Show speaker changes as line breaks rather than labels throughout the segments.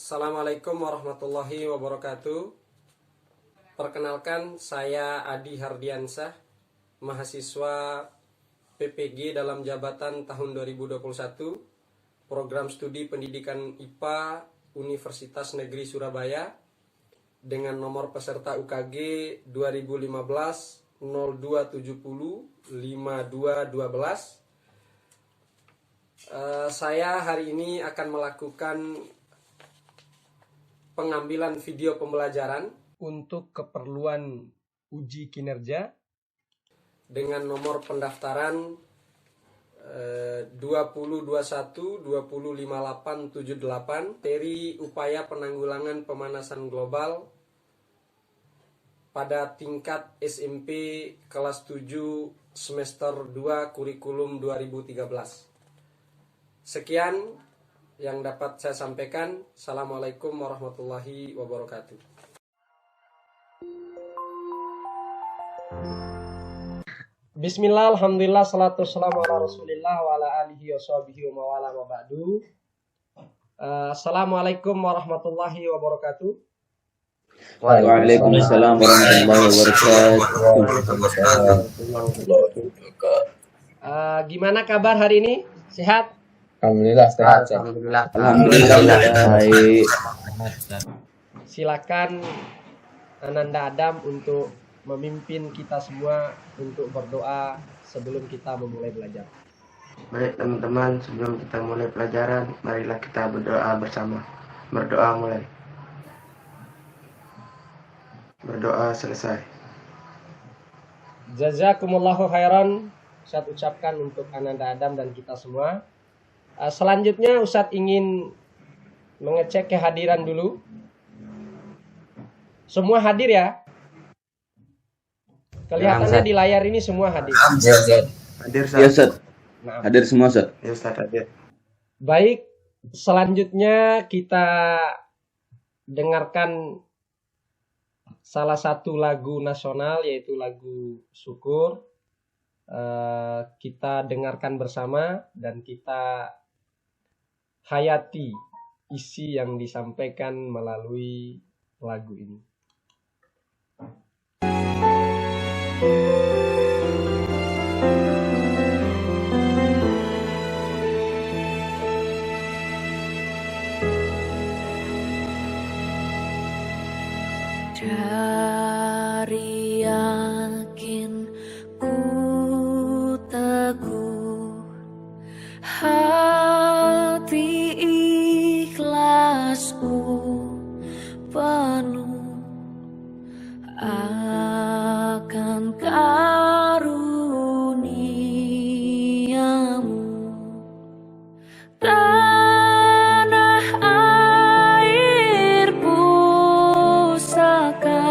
Assalamualaikum warahmatullahi wabarakatuh. Perkenalkan, saya Adi Hardiansah, mahasiswa PPG dalam jabatan tahun 2021, program studi pendidikan IPA Universitas Negeri Surabaya, dengan nomor peserta UKG 2015 0270 5212. Saya hari ini akan melakukan pengambilan video pembelajaran untuk keperluan uji kinerja dengan nomor pendaftaran 2021-205878 dari upaya penanggulangan pemanasan global pada tingkat SMP kelas 7 semester 2 kurikulum 2013. Sekian yang dapat saya sampaikan. Assalamualaikum warahmatullahi wabarakatuh. Bismillah, alhamdulillah, salatu wassalamu ala rasulillah wa ala alihi wa sahbihi wa mawala wa ba'du. Assalamualaikum warahmatullahi wabarakatuh.
Waalaikumsalam warahmatullahi
wabarakatuh. Gimana kabar hari ini? Sehat?
Alhamdulillah sehat.
Alhamdulillah baik.
Silakan Ananda Adam untuk memimpin kita semua untuk berdoa sebelum kita memulai belajar.
Baik teman-teman, sebelum kita mulai pelajaran, marilah kita berdoa bersama. Berdoa mulai. Berdoa selesai.
Jazakumullahu khairan. Ustadz ucapkan untuk Ananda Adam dan kita semua. Selanjutnya Ustadz ingin mengecek kehadiran dulu. Semua hadir ya? Kelihatannya di layar ini semua hadir.
Hadir
Ya Ustaz.
Nah,
Hadir semua Ustaz.
Ya Ustaz, hadir.
baik, selanjutnya kita dengarkan salah satu lagu nasional, yaitu lagu Syukur. Kita dengarkan bersama dan kita hayati isi yang disampaikan melalui lagu ini.
Dari yakin ku teguh, hati ikhlasku penuh akan karuniamu. Tanah air pusaka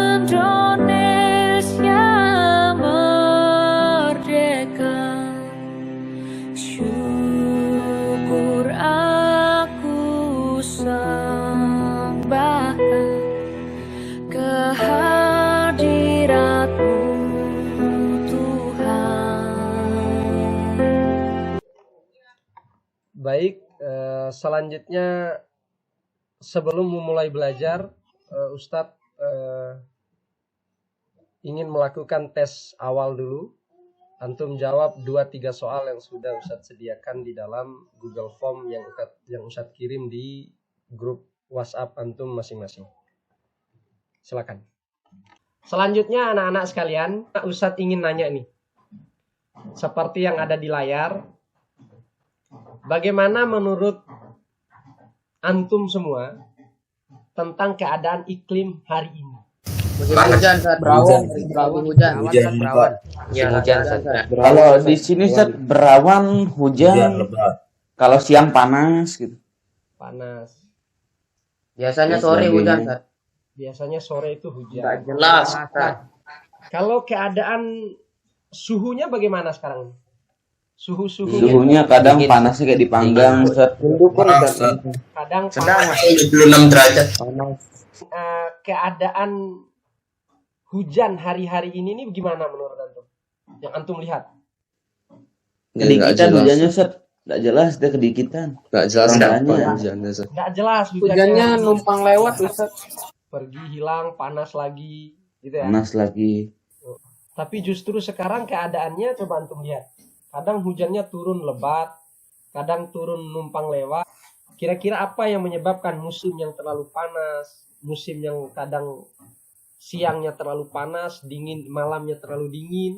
Indonesia merdeka, syukur aku sembahkan kehadiratmu Tuhan.
Baik, selanjutnya sebelum memulai belajar, Ustadz ingin melakukan tes awal dulu. Antum jawab 2-3 soal yang sudah Ustadz sediakan di dalam Google Form yang Ustadz kirim di grup WhatsApp antum masing-masing. Silakan. Selanjutnya anak-anak sekalian, Ustadz ingin nanya nih. Seperti yang ada di layar, bagaimana menurut antum semua tentang keadaan iklim hari ini?
Hujan saat berawan, hujan.
Kalau di sini Ustaz berawan hujan. Kalau siang panas gitu.
Panas.
Biasanya sore hujan saat.
Biasanya sore itu hujan.
Nggak jelas.
Kalau keadaan suhunya bagaimana sekarang? Suhunya
Suhunya kadang panasnya kayak dipanggang Ustaz.
kadang
Sedang
panas.
76 derajat.
Keadaan hujan hari-hari ini nih gimana menurut antum? Yang antum lihat?
Sedikitan hujannya Ustaz. Nggak jelas deh kedikitan.
Nggak jelas
Orang
apa
banyak.
hujannya, Ustaz.
Nggak jelas
Hujannya numpang lewat Ustaz.
pergi hilang, panas lagi, gitu ya.
Panas lagi.
Tapi justru sekarang keadaannya coba antum lihat. Kadang hujannya turun lebat, kadang turun numpang lewat. Kira-kira apa yang menyebabkan musim yang terlalu panas, musim yang kadang siangnya terlalu panas, dingin, malamnya terlalu dingin,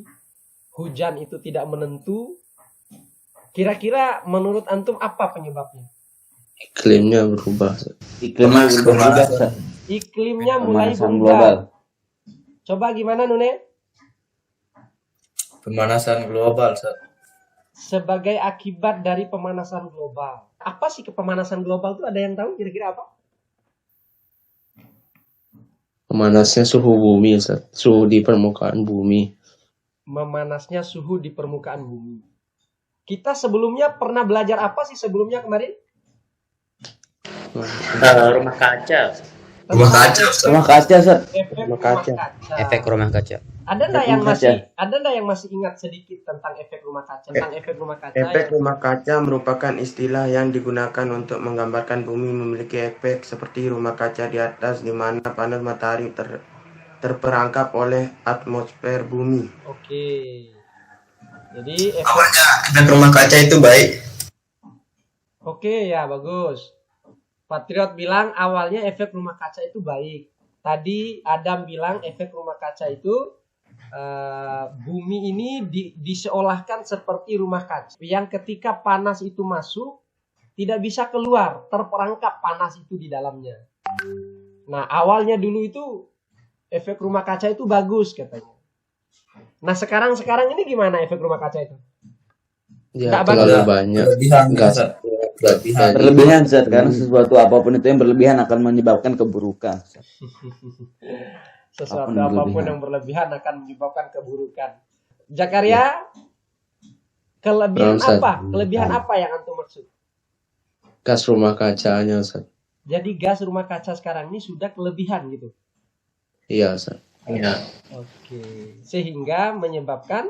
hujan itu tidak menentu. Kira-kira menurut antum apa penyebabnya?
Iklimnya berubah, Ustaz.
Iklimnya berubah. Ustaz.
Iklimnya mulai
Pemanasan
berubah.
global.
Coba gimana Nune?
Pemanasan global, Ustaz.
Sebagai akibat dari pemanasan global. Apa sih pemanasan global itu, ada yang tahu kira-kira apa?
Memanasnya suhu bumi, Ustaz. Suhu di permukaan bumi.
Memanasnya suhu di permukaan bumi. Kita sebelumnya pernah belajar apa sih sebelumnya kemarin?
Rumah kaca.
Rumah kaca, Ustaz.
Rumah kaca, Ustaz.
Efek
Rumah
rumah
kaca.
kaca.
Efek rumah kaca.
Ada nggak
Efek
yang
rumah
masih
kaca.
ada nggak yang masih ingat sedikit tentang efek rumah kaca? Tentang efek rumah kaca.
Efek
ya?
rumah kaca merupakan istilah yang digunakan untuk menggambarkan bumi memiliki efek seperti rumah kaca di atas, di mana panas matahari terperangkap oleh atmosfer bumi.
Oke. Jadi efek.
Awalnya efek rumah kaca itu baik.
Oke ya, bagus. Patriot bilang awalnya efek rumah kaca itu baik. Tadi Adam bilang efek rumah kaca itu bumi ini diseolahkan seperti rumah kaca yang ketika panas itu masuk tidak bisa keluar, terperangkap panas itu di dalamnya. Nah, awalnya dulu itu efek rumah kaca itu bagus katanya. Nah, sekarang ini gimana efek rumah kaca itu?
Ya,
Nggak
terlalu
bagus.
banyak.
Berlebihan,
Gas.
Ustaz. Berlebihan.
Berlebihan, Ustaz. Karena sesuatu apapun itu yang berlebihan akan menyebabkan keburukan. Ustaz.
Sesuatu
Apapun
apapun
berlebihan.
yang berlebihan akan menyebabkan keburukan. Zakaria, kelebihan
Ustaz.
apa? Kelebihan apa yang antum maksud?
Gas rumah kacanya, Ustaz.
Jadi gas rumah kaca sekarang ini sudah kelebihan gitu.
Iya, Ustaz.
Iya.
Oke. Sehingga menyebabkan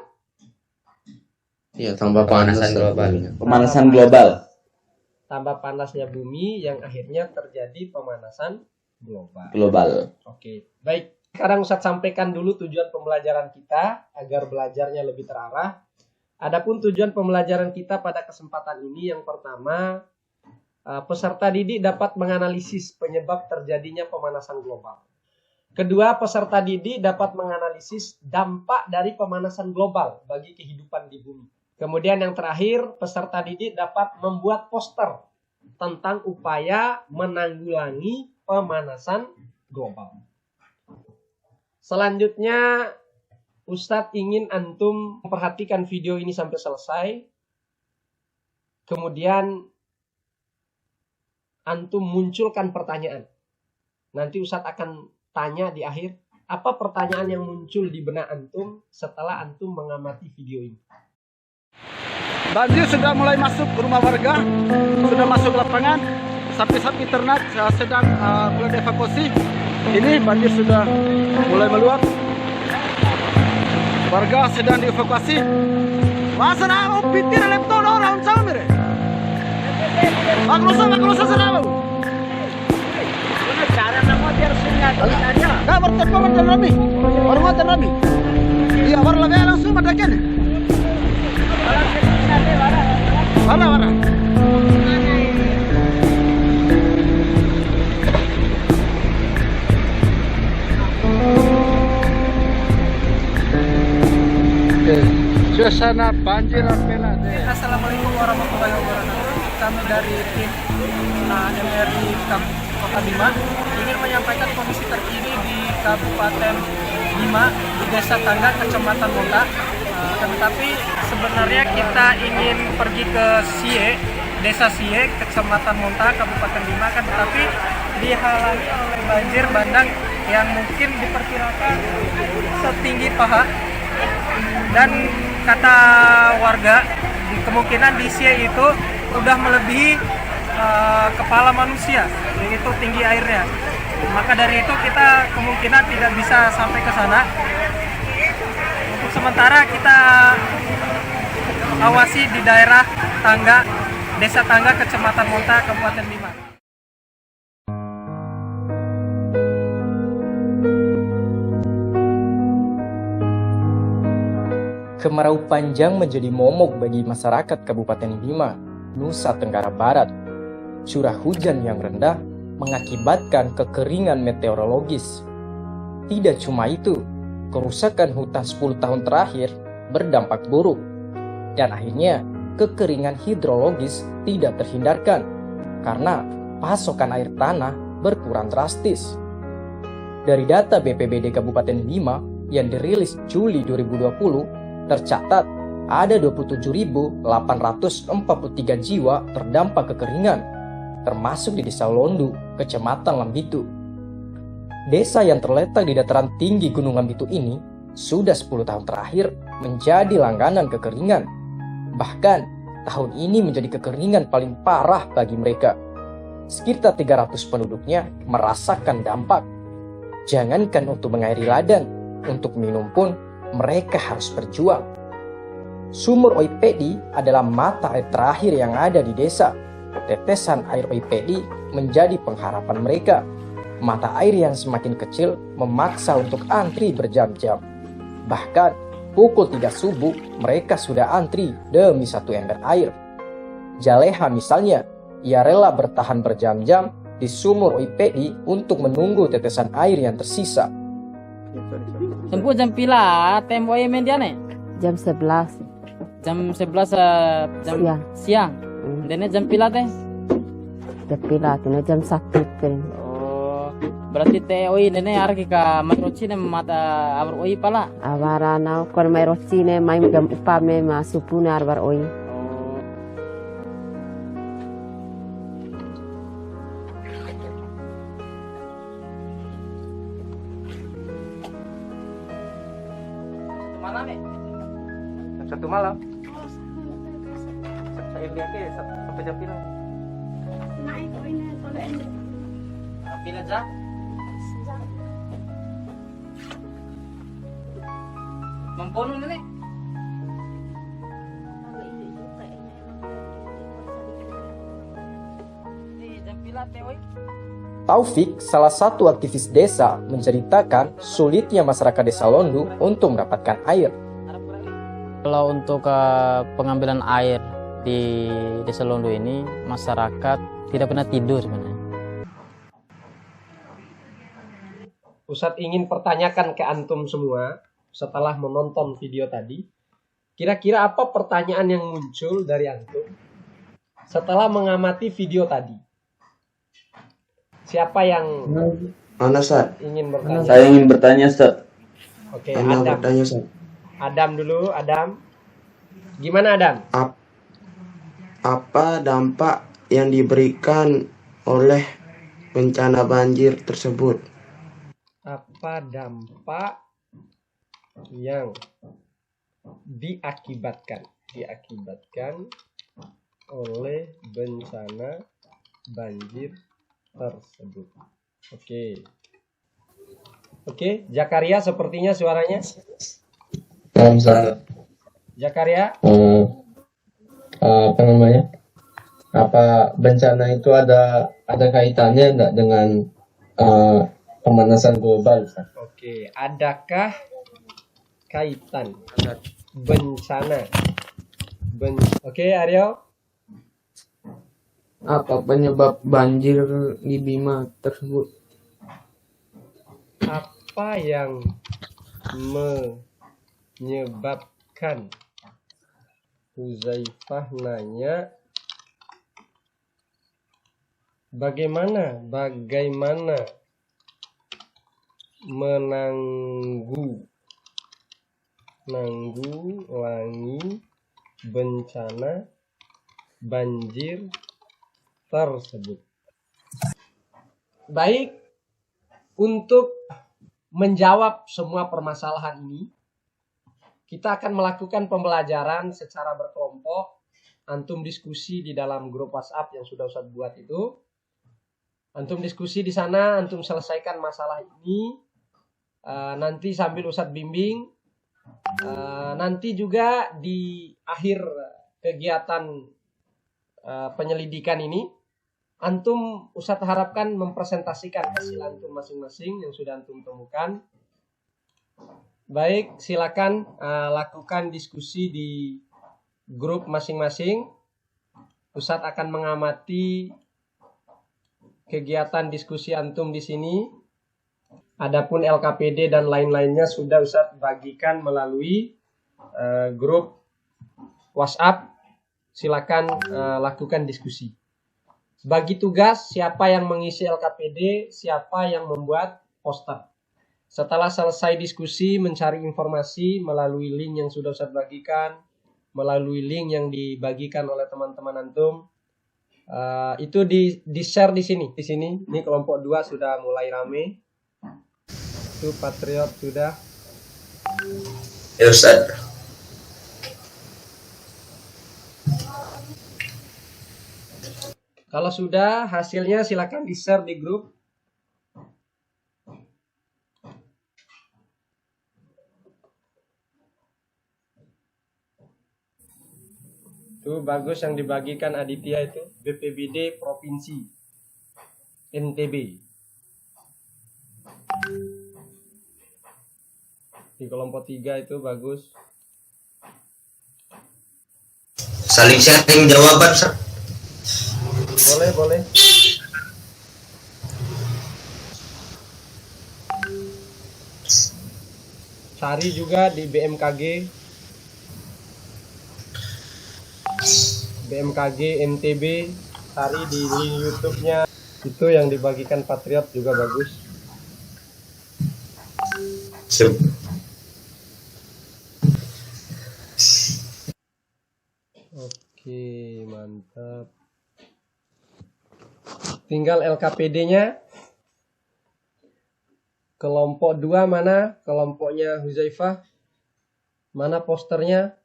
Iya, tambah panas,
Pemanasan
Ustaz,
global.
buminya.
Pemanasan global.
tambah panasnya bumi yang akhirnya terjadi pemanasan global.
Global.
Oke, baik. Sekarang Ustadz sampaikan dulu tujuan pembelajaran kita agar belajarnya lebih terarah. Adapun tujuan pembelajaran kita pada kesempatan ini yang pertama, peserta didik dapat menganalisis penyebab terjadinya pemanasan global. Kedua, peserta didik dapat menganalisis dampak dari pemanasan global bagi kehidupan di bumi. Kemudian yang terakhir, peserta didik dapat membuat poster tentang upaya menanggulangi pemanasan global. Selanjutnya, Ustadz ingin antum memperhatikan video ini sampai selesai. Kemudian antum munculkan pertanyaan. Nanti Ustadz akan tanya di akhir, apa pertanyaan yang muncul di benak antum setelah antum mengamati video ini.
Banjir sudah mulai masuk ke rumah warga, sudah masuk lapangan, sapi-sapi ternak sedang mulai dievakuasi. Ini banjir sudah mulai meluap, warga sedang dievakuasi. Masa nak pitir laptop orang sama mere? Maklusa serau. Cara nama dia sungai aja. Dah bertemu dengan Nabi, hormat Nabi. Iya, warga langsung madakan. Mana? Suasana banjir Ampela.
Assalamualaikum warahmatullahi wabarakatuh. Kami dari tim MRI Kota Bima ingin menyampaikan kondisi terkini di Kabupaten Bima di Desa Tangga, Kecamatan Monta. Tetapi sebenarnya kita ingin pergi ke Sie, Desa Sie, Kecamatan Monta, Kabupaten Bima, kan tetapi dihalangi oleh banjir bandang yang mungkin diperkirakan setinggi paha. Dan kata warga, kemungkinan di Sie itu udah melebihi kepala manusia, yaitu tinggi airnya. Maka dari itu kita kemungkinan tidak bisa sampai ke sana. Sementara kita awasi di daerah Tangga Desa Tangga, Kecamatan Monta, Kabupaten Bima.
Kemarau panjang menjadi momok bagi masyarakat Kabupaten Bima, Nusa Tenggara Barat. Curah hujan yang rendah mengakibatkan kekeringan meteorologis. Tidak cuma itu, kerusakan hutan 10 tahun terakhir berdampak buruk. Dan akhirnya, kekeringan hidrologis tidak terhindarkan karena pasokan air tanah berkurang drastis. Dari data BPBD Kabupaten Bima yang dirilis Juli 2020, tercatat ada 27.843 jiwa terdampak kekeringan, termasuk di Desa Londu, Kecamatan Lambitu. Desa yang terletak di dataran tinggi Gunung Lambitu ini sudah 10 tahun terakhir menjadi langganan kekeringan. Bahkan, tahun ini menjadi kekeringan paling parah bagi mereka. Sekitar 300 penduduknya merasakan dampak. Jangankan untuk mengairi ladang, untuk minum pun mereka harus berjuang. Sumur Oipedi adalah mata air terakhir yang ada di desa. Tetesan air Oipedi menjadi pengharapan mereka. Mata air yang semakin kecil memaksa untuk antri berjam-jam. Bahkan pukul 3 subuh mereka sudah antri demi 1 ember air. Jaleha misalnya, ia rela bertahan berjam-jam di sumur Oipedi untuk menunggu tetesan air yang tersisa.
Tempuh jam pila tempo mendiane?
Jam 11
Jam 11 siang. Dene jam pila teh?
jam pila tuna jam 1 kan.
Oh, berarti teh oi dene arki ka maroci ne mata abar oi pala.
Awarana kon mai rocine mai gam upame ma supuna arbar oi.
Mana nih?
Satu malam. Saya lihat sampai jam pila.
Pila jam? Mempono nih. Jam pila teh oi.
Taufik, salah satu aktivis desa, menceritakan sulitnya masyarakat Desa Londu untuk mendapatkan air.
Kalau untuk pengambilan air di Desa Londu ini, masyarakat tidak pernah tidur sebenarnya.
Ustadz ingin pertanyakan ke antum semua setelah menonton video tadi. Kira-kira apa pertanyaan yang muncul dari antum setelah mengamati video tadi? Siapa yang
Mana, Ustaz?
ingin bertanya?
Saya ingin bertanya, Ustaz.
Oke,
Mana
Adam.
bertanya, Ustaz?
Adam dulu, Adam. Gimana, Adam?
Apa dampak yang diberikan oleh bencana banjir tersebut?
Apa dampak yang diakibatkan oleh bencana banjir tersebut? Oke, Zakaria sepertinya suaranya. Zakaria.
Apa namanya? Apa bencana itu ada kaitannya enggak dengan pemanasan global?
Oke, adakah kaitan bencana? Oke, Aryo.
Apa penyebab banjir di Bima tersebut?
Apa yang menyebabkan? Huzaifah nanya bagaimana menanggulangi bencana banjir tersebut. Baik, untuk menjawab semua permasalahan ini, kita akan melakukan pembelajaran secara berkelompok. Antum diskusi di dalam grup WhatsApp yang sudah Ustadz buat itu. Antum diskusi di sana, antum selesaikan masalah ini. Nanti sambil Ustadz bimbing. Nanti juga di akhir kegiatan penyelidikan ini, antum Ustadz harapkan mempresentasikan hasil antum masing-masing yang sudah antum temukan. Baik, silakan lakukan diskusi di grup masing-masing. Ustadz akan mengamati kegiatan diskusi antum di sini. Adapun LKPD dan lain-lainnya sudah Ustadz bagikan melalui grup WhatsApp. Silakan lakukan diskusi. Bagi tugas siapa yang mengisi LKPD, siapa yang membuat poster. Setelah selesai diskusi, mencari informasi melalui link yang sudah Ustadz bagikan, melalui link yang dibagikan oleh teman-teman antum. Itu di-share di sini. Di sini, ini kelompok 2 sudah mulai rame. Itu Patriot sudah.
Ya Ustaz.
Kalau sudah, hasilnya silakan di-share di grup. Tuh bagus yang dibagikan Aditya itu, BPBD Provinsi NTB. Di kelompok 3 itu bagus.
Saling sharing jawaban, Ustaz.
Boleh. Cari juga di BMKG NTB, cari di link YouTube-nya. Itu yang dibagikan Patriot juga bagus.
Siap.
Oke, mantap. Tinggal LKPD-nya. Kelompok 2 mana? Kelompoknya Huzaifah. Mana posternya?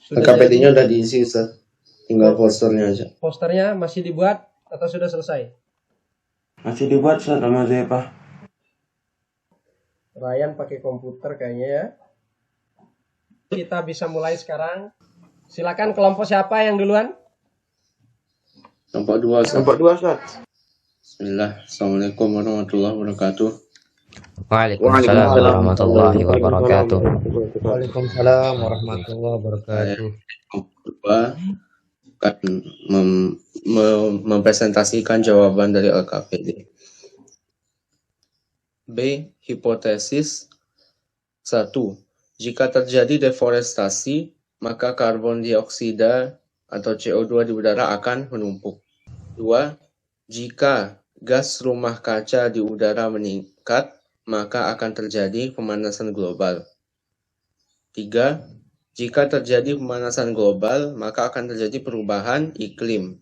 LKPD-nya udah diisi, Ustaz. Tinggal posternya aja.
Posternya masih dibuat atau sudah selesai?
Masih dibuat, Ustaz, sama Huzaifah.
Ryan pakai komputer kayaknya ya. Kita bisa mulai sekarang. Silakan kelompok siapa yang duluan?
Kelompok 2, Ustaz.
Kelompok 2, Ustaz.
Bismillah. Assalamualaikum warahmatullahi wabarakatuh.
Waalaikumsalam warahmatullahi wabarakatuh.
Waalaikumsalam warahmatullahi wabarakatuh.
Kedua akan mempresentasikan jawaban dari LKPD. B. Hipotesis 1. Jika terjadi deforestasi, maka karbon dioksida atau CO2 di udara akan menumpuk. 2. Jika gas rumah kaca di udara meningkat, maka akan terjadi pemanasan global. 3. Jika terjadi pemanasan global, maka akan terjadi perubahan iklim.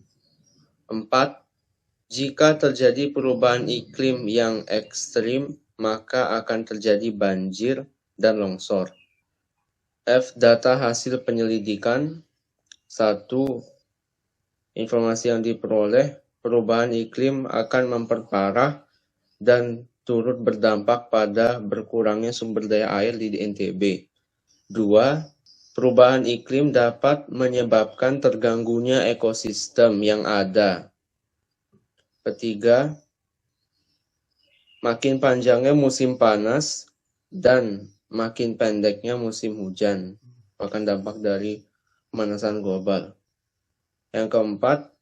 4. Jika terjadi perubahan iklim yang ekstrim, maka akan terjadi banjir dan longsor. F. Data hasil penyelidikan. 1. Informasi yang diperoleh, perubahan iklim akan memperparah dan turut berdampak pada berkurangnya sumber daya air di NTB. 2. Perubahan iklim dapat menyebabkan terganggunya ekosistem yang ada. 3. Makin panjangnya musim panas dan makin pendeknya musim hujan. Akan dampak dari pemanasan global. Yang keempat,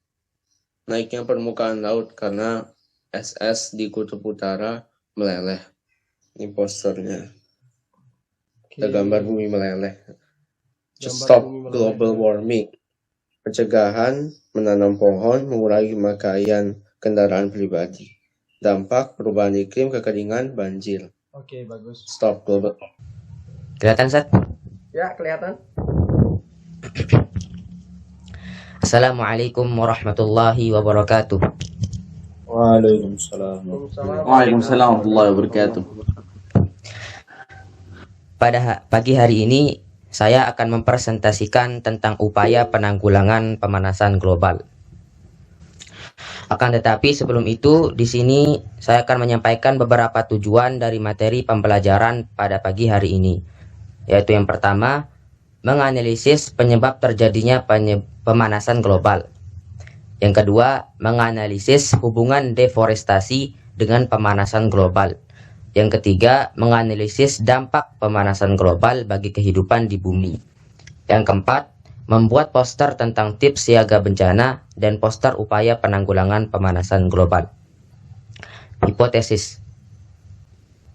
naiknya permukaan laut karena SS di kutub utara meleleh. Ini posternya. Ada gambar bumi meleleh. Stop global warming. Pencegahan, menanam pohon, mengurangi pemakaian kendaraan pribadi. Dampak perubahan iklim, kekeringan, banjir.
Oke, bagus.
Stop global.
Kelihatan, Ustaz?
Ya, kelihatan.
Assalamualaikum warahmatullahi wabarakatuh.
Waalaikumsalam.
Waalaikumsalam warahmatullahi wabarakatuh.
Pada pagi hari ini, saya akan mempresentasikan tentang upaya penanggulangan pemanasan global. Akan tetapi sebelum itu, di sini saya akan menyampaikan beberapa tujuan dari materi pembelajaran pada pagi hari ini. Yaitu yang pertama, menganalisis penyebab terjadinya pemanasan global. Yang kedua, menganalisis hubungan deforestasi dengan pemanasan global. Yang ketiga, menganalisis dampak pemanasan global bagi kehidupan di bumi. Yang keempat, membuat poster tentang tips siaga bencana dan poster upaya penanggulangan pemanasan global. Hipotesis.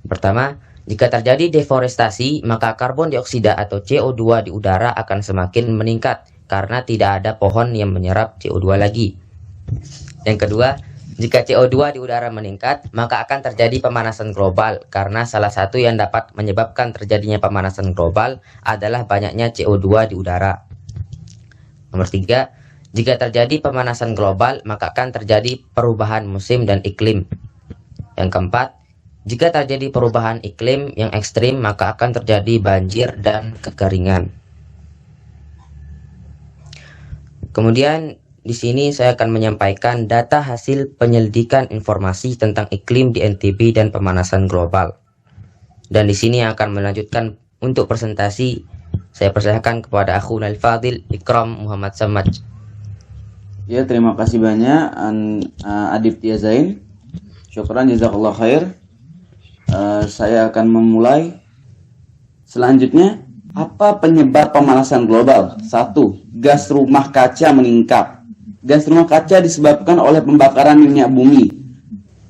Pertama, jika terjadi deforestasi, maka karbon dioksida atau CO2 di udara akan semakin meningkat karena tidak ada pohon yang menyerap CO2 lagi. Yang kedua, jika CO2 di udara meningkat, maka akan terjadi pemanasan global karena salah satu yang dapat menyebabkan terjadinya pemanasan global adalah banyaknya CO2 di udara. Nomor 3, jika terjadi pemanasan global, maka akan terjadi perubahan musim dan iklim. Yang keempat, jika terjadi perubahan iklim yang ekstrim, maka akan terjadi banjir dan kekeringan. Kemudian di sini saya akan menyampaikan data hasil penyelidikan informasi tentang iklim di NTB dan pemanasan global. Dan di sini akan melanjutkan untuk presentasi. Saya persilakan kepada Akhuna Al-Fadil Ikram Muhammad Samad.
Ya, terima kasih banyak Adiptia Zain. Syukran jazakallah khair. Saya akan memulai. Selanjutnya, apa penyebab pemanasan global? 1. Gas rumah kaca meningkat. Gas rumah kaca disebabkan oleh pembakaran minyak bumi,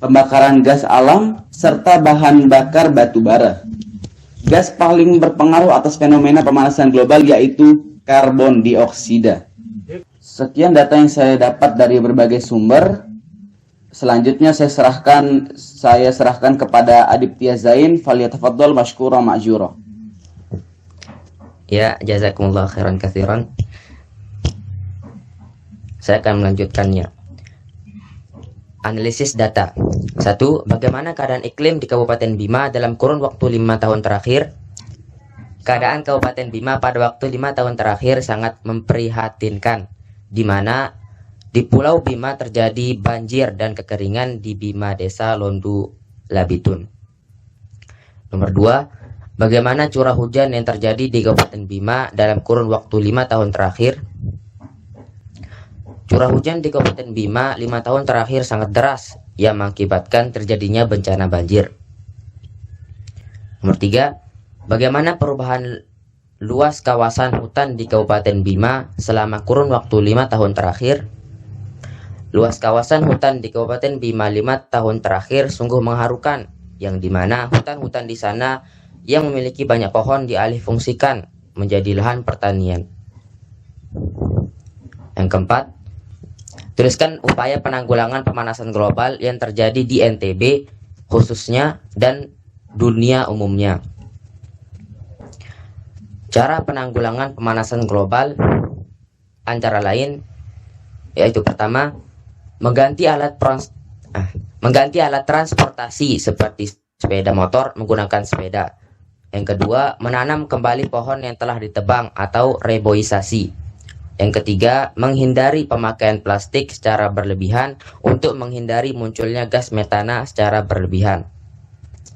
pembakaran gas alam, serta bahan bakar batu bara. Gas paling berpengaruh atas fenomena pemanasan global yaitu karbon dioksida. Sekian data yang saya dapat dari berbagai sumber. Selanjutnya saya serahkan kepada Adiptia Zain. Falyatafaddal mashkura ma'jura.
Ya, jazakumullah khairan katsiran. Saya akan melanjutkannya. Analisis data. 1. Bagaimana keadaan iklim di Kabupaten Bima dalam kurun waktu 5 tahun terakhir? Keadaan Kabupaten Bima pada waktu 5 tahun terakhir sangat memprihatinkan, di mana di Pulau Bima terjadi banjir dan kekeringan di Bima Desa Londu Labitun. Nomor 2. Bagaimana curah hujan yang terjadi di Kabupaten Bima dalam kurun waktu 5 tahun terakhir? Curah hujan di Kabupaten Bima 5 tahun terakhir sangat deras yang mengakibatkan terjadinya bencana banjir. Nomor 3. Bagaimana perubahan luas kawasan hutan di Kabupaten Bima selama kurun waktu 5 tahun terakhir? Luas kawasan hutan di Kabupaten Bima 5 tahun terakhir sungguh mengharukan, yang dimana hutan-hutan di sana yang memiliki banyak pohon dialihfungsikan menjadi lahan pertanian. Yang keempat, tuliskan upaya penanggulangan pemanasan global yang terjadi di NTB khususnya dan dunia umumnya. Cara penanggulangan pemanasan global antara lain yaitu pertama, mengganti alat transportasi seperti sepeda motor menggunakan sepeda. Yang kedua, menanam kembali pohon yang telah ditebang atau reboisasi. Yang ketiga, menghindari pemakaian plastik secara berlebihan untuk menghindari munculnya gas metana secara berlebihan.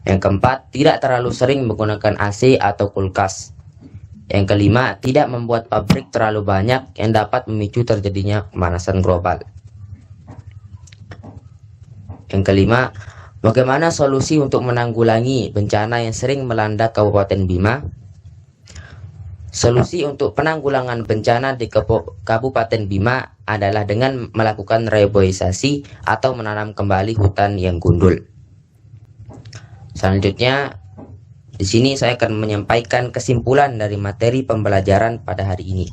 Yang keempat, tidak terlalu sering menggunakan AC atau kulkas. Yang kelima, tidak membuat pabrik terlalu banyak yang dapat memicu terjadinya pemanasan global. Yang kelima, bagaimana solusi untuk menanggulangi bencana yang sering melanda Kabupaten Bima? Solusi untuk penanggulangan bencana di Kabupaten Bima adalah dengan melakukan reboisasi atau menanam kembali hutan yang gundul. Selanjutnya, di sini saya akan menyampaikan kesimpulan dari materi pembelajaran pada hari ini.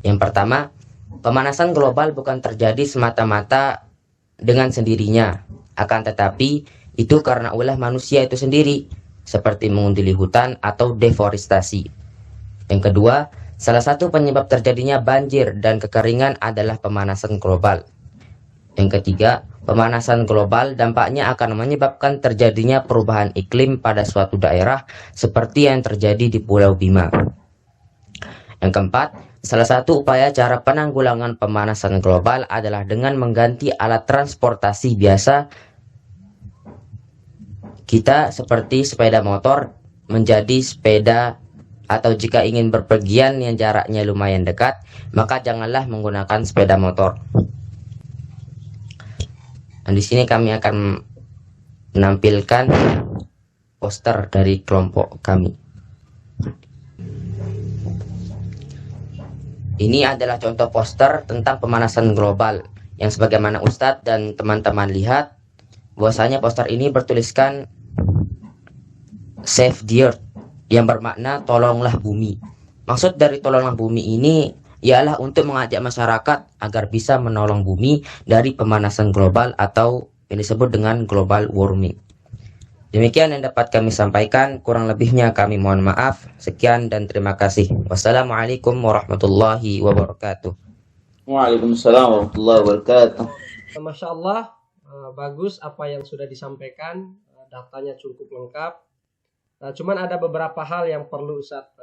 Yang pertama, pemanasan global bukan terjadi semata-mata dengan sendirinya, akan tetapi itu karena ulah manusia itu sendiri, seperti mengunjuli hutan atau deforestasi. Yang kedua, salah satu penyebab terjadinya banjir dan kekeringan adalah pemanasan global. Yang ketiga, pemanasan global dampaknya akan menyebabkan terjadinya perubahan iklim pada suatu daerah seperti yang terjadi di Pulau Bima. Yang keempat, salah satu upaya cara penanggulangan pemanasan global adalah dengan mengganti alat transportasi biasa kita seperti sepeda motor menjadi sepeda atau jika ingin berpergian yang jaraknya lumayan dekat, maka janganlah menggunakan sepeda motor. Dan di sini kami akan menampilkan poster dari kelompok kami. Ini adalah contoh poster tentang pemanasan global yang sebagaimana Ustadz dan teman-teman lihat, bahwasanya poster ini bertuliskan Save the Earth, yang bermakna tolonglah bumi. Maksud dari tolonglah bumi ini ialah untuk mengajak masyarakat agar bisa menolong bumi dari pemanasan global atau yang disebut dengan global warming. Demikian yang dapat kami sampaikan, kurang lebihnya kami mohon maaf. Sekian dan terima kasih. Wassalamualaikum warahmatullahi wabarakatuh.
Waalaikumsalam warahmatullahi wabarakatuh.
Masya Allah, bagus apa yang sudah disampaikan, datanya cukup lengkap. Cuman ada beberapa hal yang perlu Ustadz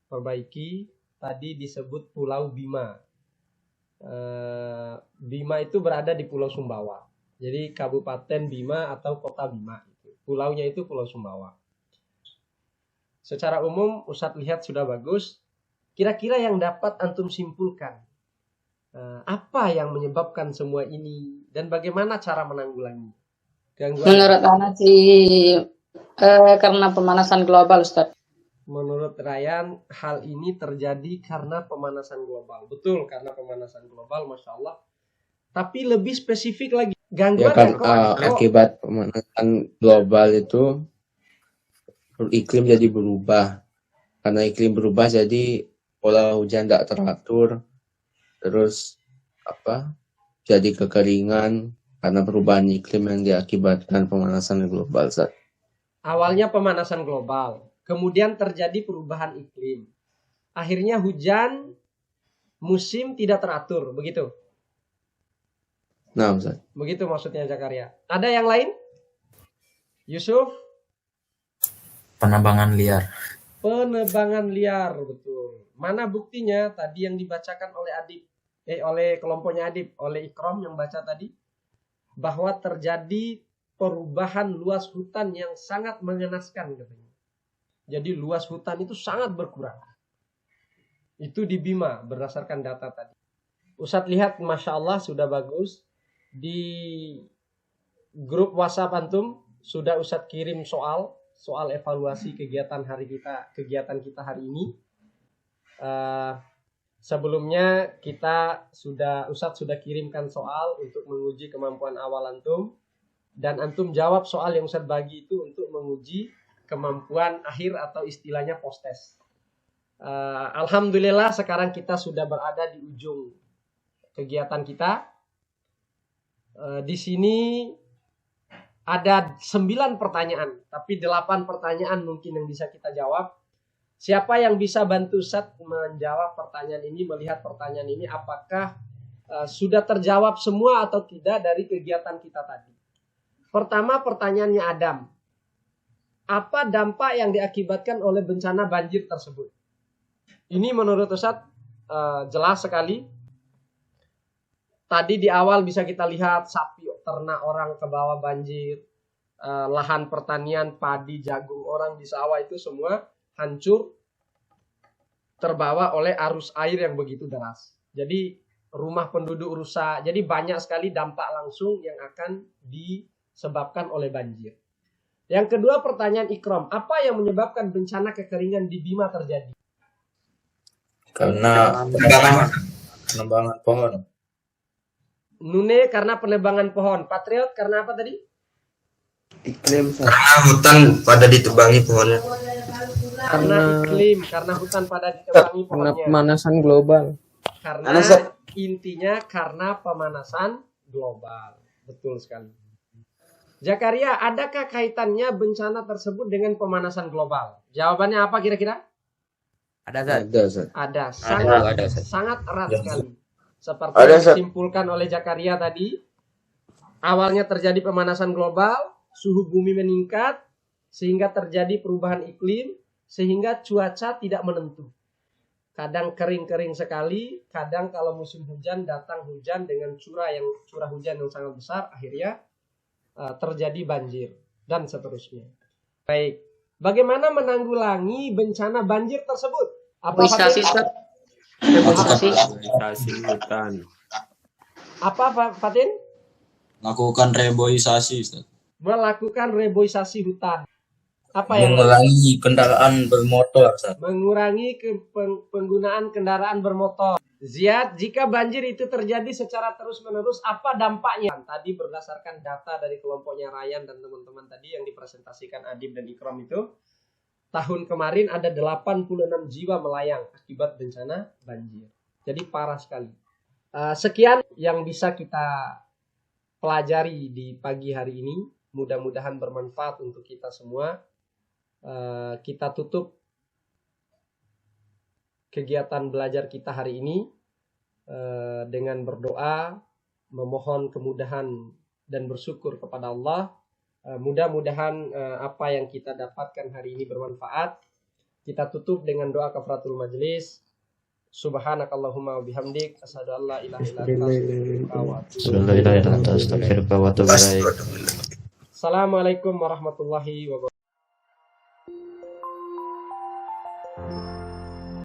perbaiki. Tadi disebut Pulau Bima. Bima itu berada di Pulau Sumbawa. Jadi Kabupaten Bima atau Kota Bima. Pulaunya itu Pulau Sumbawa. Secara umum Ustadz lihat sudah bagus. Kira-kira yang dapat antum simpulkan, apa yang menyebabkan semua ini dan bagaimana cara menanggulangi?
Menurut anak sih karena pemanasan global, Ustaz.
Menurut Ryan, hal ini terjadi karena pemanasan global. Betul, karena pemanasan global, Masya Allah. Tapi lebih spesifik lagi, gangguan
Ya kan akibat pemanasan global itu iklim jadi berubah. Karena iklim berubah jadi pola hujan tidak teratur. Terus jadi kekeringan karena perubahan iklim yang diakibatkan pemanasan global, Ustaz.
Awalnya pemanasan global, kemudian terjadi perubahan iklim. Akhirnya hujan musim tidak teratur, begitu?
Nah, Ustaz.
Begitu maksudnya Zakaria. Ada yang lain? Yusuf?
Penebangan liar.
Penebangan liar, betul. Mana buktinya? Tadi yang dibacakan oleh oleh kelompoknya Adib, oleh Ikram yang baca tadi, bahwa terjadi perubahan luas hutan yang sangat mengenaskan katanya. Jadi luas hutan itu sangat berkurang. Itu di Bima berdasarkan data tadi. Ustadz lihat, Masya Allah sudah bagus. Di grup WhatsApp antum sudah Ustadz kirim soal evaluasi kegiatan kita hari ini. Sebelumnya Ustadz sudah kirimkan soal untuk menguji kemampuan awal antum. Dan antum jawab soal yang Ustadz bagi itu untuk menguji kemampuan akhir atau istilahnya post-test. Alhamdulillah sekarang kita sudah berada di ujung kegiatan kita. Di sini ada 9 pertanyaan, tapi 8 pertanyaan mungkin yang bisa kita jawab. Siapa yang bisa bantu Ustadz menjawab pertanyaan ini, melihat pertanyaan ini apakah sudah terjawab semua atau tidak dari kegiatan kita tadi? Pertama, pertanyaannya Adam. Apa dampak yang diakibatkan oleh bencana banjir tersebut? Ini menurut Ustadz jelas sekali. Tadi di awal bisa kita lihat sapi, ternak orang ke bawah banjir. Lahan pertanian, padi, jagung orang di sawah itu semua hancur. Terbawa oleh arus air yang begitu deras. Jadi rumah penduduk rusak. Jadi banyak sekali dampak langsung yang akan disebabkan oleh banjir. Yang kedua, pertanyaan Ikram, apa yang menyebabkan bencana kekeringan di Bima terjadi?
Karena penebangan pohon.
Nune karena penebangan pohon. Patriot karena apa tadi?
Iklim.
Karena hutan pada ditebangi pohonnya.
Karena iklim, karena hutan pada ditebangi pohonnya.
Karena pemanasan global.
Karena intinya karena pemanasan global. Betul sekali. Zakaria, adakah kaitannya bencana tersebut dengan pemanasan global? Jawabannya apa kira-kira?
Ada.
Ada. Sangat erat sekali. Seperti yang disimpulkan oleh Zakaria tadi, awalnya terjadi pemanasan global, suhu bumi meningkat, sehingga terjadi perubahan iklim, sehingga cuaca tidak menentu. Kadang kering-kering sekali, kadang kalau musim hujan datang hujan dengan curah hujan yang sangat besar, akhirnya terjadi banjir dan seterusnya. Baik, Bagaimana menanggulangi bencana banjir tersebut? Apa
Reboisasi,
Fatin?
Ustaz. Reboisasi.
Reboisasi hutan.
Apa Fatin?
Lakukan reboisasi, Ustaz.
Melakukan reboisasi hutan. Apa yang
Mengurangi kendaraan bermotor, Ustaz.
mengurangi penggunaan kendaraan bermotor. Ziad, jika banjir itu terjadi secara terus-menerus, apa dampaknya? Tadi berdasarkan data dari kelompoknya Ryan dan teman-teman tadi yang dipresentasikan Adib dan Ikram itu, tahun kemarin ada 86 jiwa melayang akibat bencana banjir. Jadi parah sekali. Sekian yang bisa kita pelajari di pagi hari ini. Mudah-mudahan bermanfaat untuk kita semua. Kita tutup kegiatan belajar kita hari ini dengan berdoa, memohon kemudahan dan bersyukur kepada Allah. Mudah-mudahan apa yang kita dapatkan hari ini bermanfaat. Kita tutup dengan doa kafaratul majelis. Subhanakallahumma wa bihamdik asyhadu an la ilaha illa anta astaghfiruka wa atubu ilaik. Assalamualaikum warahmatullahi wabarakatuh.